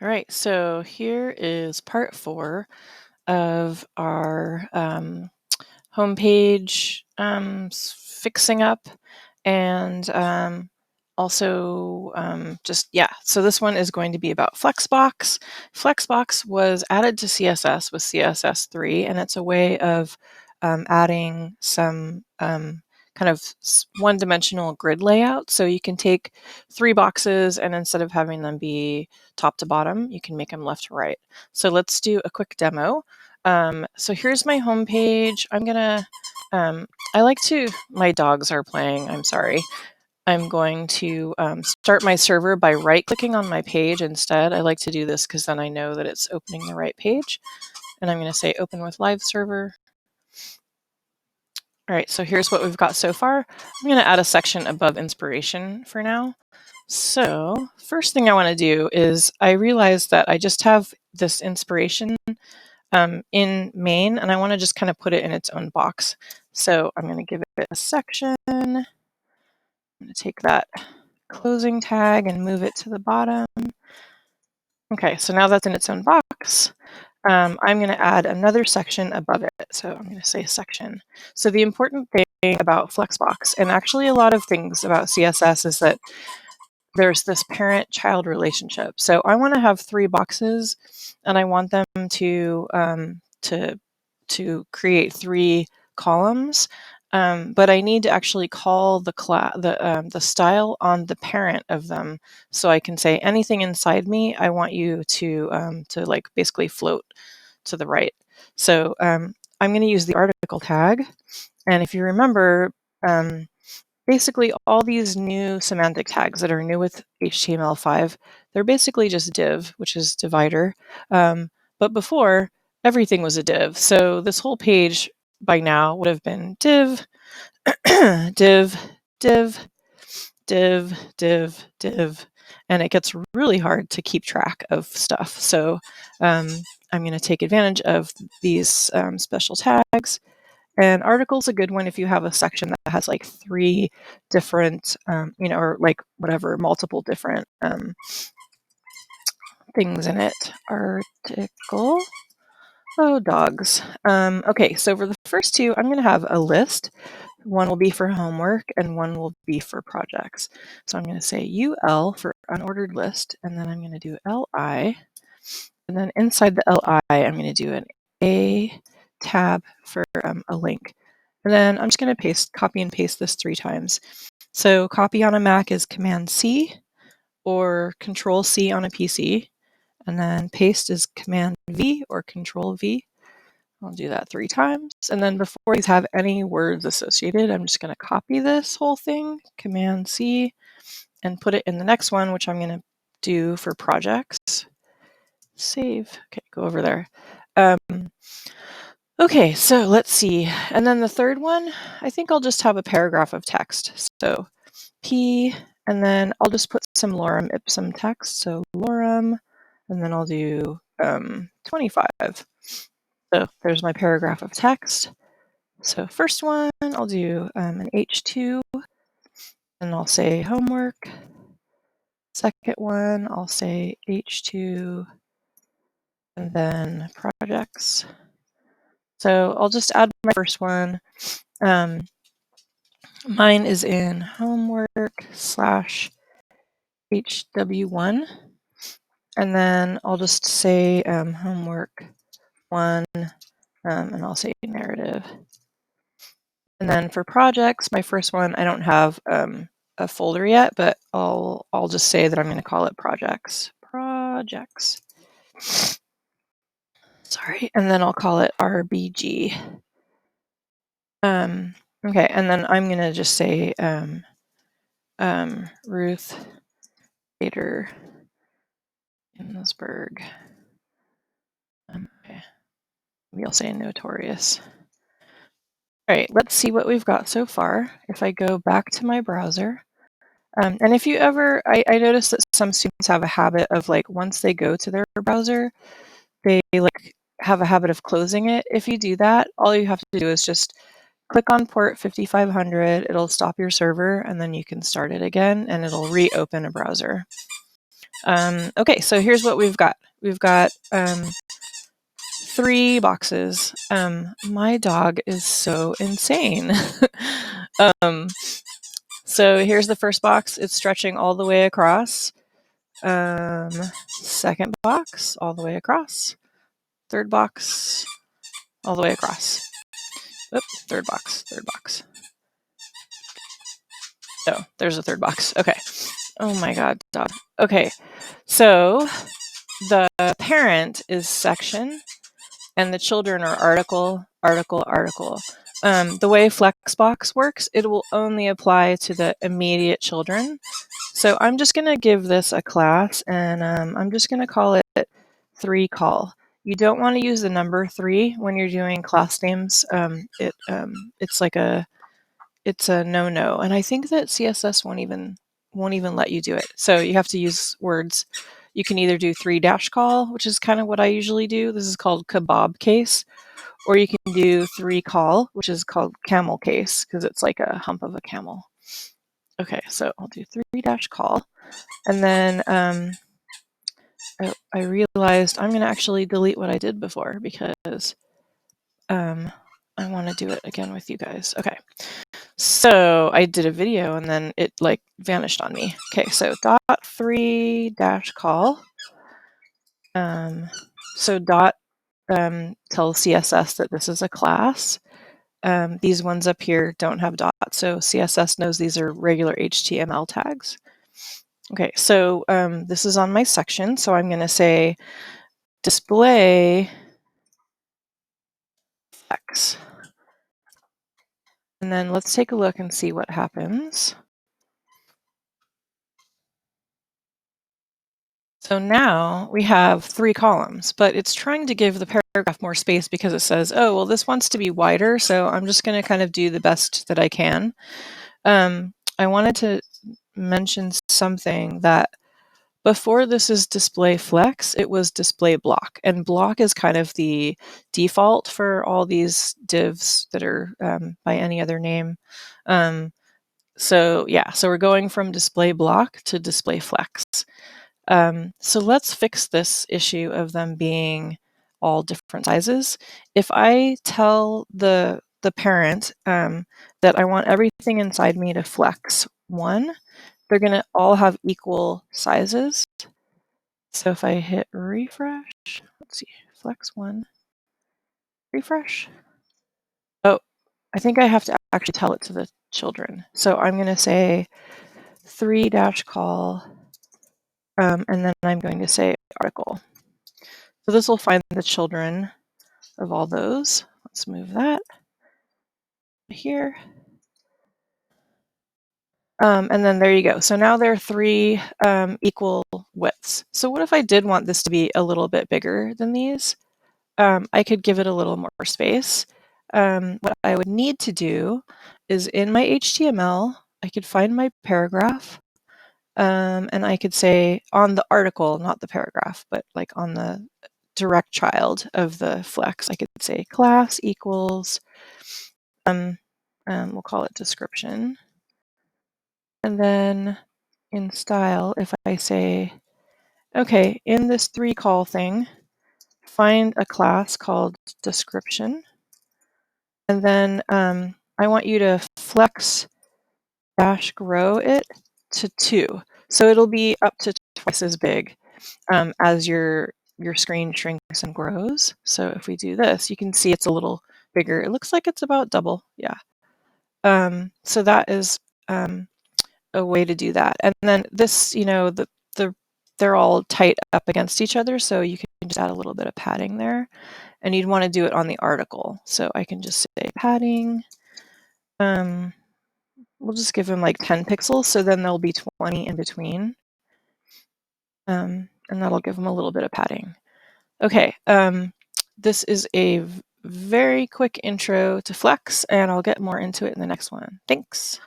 All right, so here is part 4 of our homepage fixing up and also so this one is going to be about Flexbox. Flexbox was added to CSS with CSS 3, and it's a way of adding some kind of one-dimensional grid layout. So you can take 3 boxes, and instead of having them be top to bottom, you can make them left to right. So let's do a quick demo. So here's my home page. I'm gonna, my dogs are playing, I'm sorry. I'm going to start my server by right-clicking on my page instead. I like to do this because then I know that it's opening the right page. And I'm gonna say open with live server. All right, so here's what we've got so far. I'm gonna add a section above inspiration for now. So first thing I wanna do is I realize that I just have this inspiration in main, and I want to just kind of put it in its own box. So I'm going to give it a section. I'm going to take that closing tag and move it to the bottom. Okay, so now that's in its own box. I'm going to add another section above it. So I'm going to say section. So the important thing about Flexbox, and actually a lot of things about CSS, is that there's this parent-child relationship. So I want to have 3 boxes, and I want them to create 3 columns. But I need to actually call the style on the parent of them, so I can say anything inside me, I want you to like basically float to the right. So I'm going to use the article tag, and if you remember, basically all these new semantic tags that are new with HTML5, they're basically just div, which is divider. But before, everything was a div. So this whole page by now would have been div, div, div, div, div, div. And it gets really hard to keep track of stuff. So I'm going to take advantage of these special tags. And article's a good one if you have a section that has like 3 different, or like whatever, multiple different things in it. Article. Oh, dogs. Okay, so for the first 2, I'm going to have a list. One will be for homework and one will be for projects. So I'm going to say UL for unordered list, and then I'm going to do LI. And then inside the LI, I'm going to do an A tab for a link. And then I'm just going to copy and paste this 3 times. So copy on a Mac is Command C or Control C on a PC. And then paste is Command V or Control V. I'll do that 3 times. And then before these have any words associated, I'm just going to copy this whole thing, Command C, and put it in the next one, which I'm going to do for projects. Save. Okay, go over there. Okay, so let's see. And then the third one, I think I'll just have a paragraph of text. So P, and then I'll just put some lorem ipsum text. So lorem, and then I'll do 25. So there's my paragraph of text. So first one, I'll do an H2, and I'll say homework. Second one, I'll say H2, and then projects. So I'll just add my first one. Mine is in homework/HW1. And then I'll just say homework 1, and I'll say narrative. And then for projects, my first one, I don't have a folder yet, but I'll just say that I'm going to call it projects. Projects. Sorry. And then I'll call it RBG. Okay, and then I'm going to just say Ruth Bader Ginsburg. Okay. Maybe I'll say notorious. All right, let's see what we've got so far. If I go back to my browser, and if you ever, I noticed that some students have a habit of like, once they go to their browser, they like have a habit of closing it. If you do that, all you have to do is just click on port 5500, it'll stop your server, and then you can start it again, and it'll reopen a browser. Okay, so here's what we've got. We've got 3 boxes. My dog is so insane. So here's the first box. It's stretching all the way across. Second box, all the way across. Third box, all the way across. Oops, third box. Oh, there's a third box. Okay. Oh my God, dog. Okay, so the parent is section, and the children are article. The way Flexbox works, it will only apply to the immediate children. So I'm just going to give this a class, and I'm just going to call it 3 call. You don't want to use the number 3 when you're doing class names. It's a no-no, and I think that CSS won't even let you do it. So you have to use words. You can either do 3 dash call, which is kind of what I usually do. This is called kebab case, or you can do 3 call, which is called camel case because it's like a hump of a camel. Okay, so I'll do 3 dash call, and then I realized I'm going to actually delete what I did before because I want to do it again with you guys. Okay. So I did a video and then it like vanished on me. Okay, so dot 3 dash call. So dot tells CSS that this is a class. These ones up here don't have dot, so CSS knows these are regular HTML tags. Okay, so this is on my section, so I'm going to say display X. And then let's take a look and see what happens. So now we have 3 columns, but it's trying to give the paragraph more space because it says, oh, well, this wants to be wider, so I'm just going to kind of do the best that I can. I wanted to mention something that before this is display flex, it was display block, and block is kind of the default for all these divs that are by any other name. So yeah, so we're going from display block to display flex. So let's fix this issue of them being all different sizes. If I tell the parent that I want everything inside me to flex 1, they're going to all have equal sizes. So if I hit refresh, let's see, flex 1, refresh. Oh, I think I have to actually tell it to the children. So I'm going to say 3 dash call, and then I'm going to say article. So this will find the children of all those. Let's move that here. And then there you go. So now there are 3 equal widths. So what if I did want this to be a little bit bigger than these? I could give it a little more space. What I would need to do is in my HTML, I could find my paragraph, and I could say on the article, not the paragraph, but like on the direct child of the flex, I could say class equals, we'll call it description. And then in style, if I say, okay, in this 3 call thing, find a class called description. And then I want you to flex dash grow it to 2. So it'll be up to twice as big as your screen shrinks and grows. So if we do this, you can see it's a little bigger. It looks like it's about double. Yeah. So that is a way to do that. And then this, you know, they're all tight up against each other, so you can just add a little bit of padding there. And you'd want to do it on the article. So I can just say padding. We'll just give them like 10 pixels, so then there'll be 20 in between. And that'll give them a little bit of padding. Okay, this is a very quick intro to Flex, and I'll get more into it in the next one. Thanks.